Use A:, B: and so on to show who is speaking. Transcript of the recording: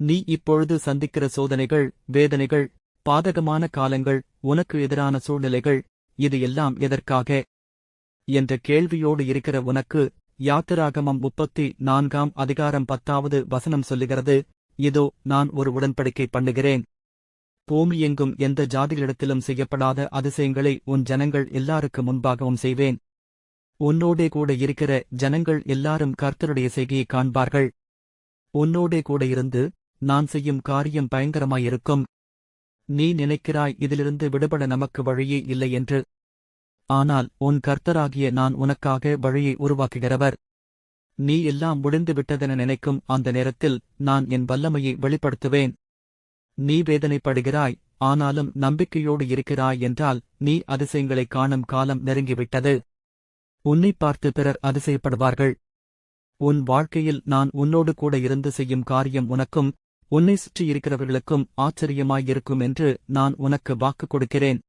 A: நீ இப்பொழுது சந்திக்கிற சோதனைகள், வேதனைகள், பாதகமான காலங்கள், உனக்கு எதிரான சூழ்நிலைகள், இது எல்லாம் எதற்காக என்ற கேள்வியோடு இருக்கிற உனக்கு யாத்திராகமம் 34ஆம் அதிகாரம் 10வது வசனம் சொல்லுகிறது, இதோ நான் ஒரு உடன்படிக்கை பண்ணுகிறேன். பூமியெங்கும் எந்த ஜாதிகளிடத்திலும் செய்யப்படாத அதிசயங்களை உன் ஜனங்கள் எல்லாருக்கு முன்பாகவும் செய்வேன். உன்னோடே கூட இருக்கிற ஜனங்கள் எல்லாரும் கர்த்தருடைய செய்கையைக் காண்பார்கள். உன்னோடே கூட இருந்து நான் செய்யும் காரியம் பயங்கரமாயிருக்கும். நீ நினைக்கிறாய் இதிலிருந்து விடுபட நமக்கு வழியே இல்லை என்று. ஆனால் உன் கர்த்தராகிய நான் உனக்காக வழியை உருவாக்குகிறவர். நீ எல்லாம் முடிந்து விட்டதென நினைக்கும் அந்த நேரத்தில் நான் என் வல்லமையை வெளிப்படுத்துவேன். நீ வேதனைப்படுகிறாய், ஆனாலும் நம்பிக்கையோடு இருக்கிறாய் என்றால் நீ அதிசயங்களைக் காணும் காலம் நெருங்கிவிட்டது. உன்னைப் பார்த்து பிறர் அதிசயப்படுவார்கள். உன் வாழ்க்கையில் நான் உன்னோடு கூட இருந்து செய்யும் காரியம் உனக்கும் உன்னை சுற்றியிருக்கிறவர்களுக்கும் ஆச்சரியமாயிருக்கும் என்று நான் உனக்கு வாக்கு கொடுக்கிறேன்.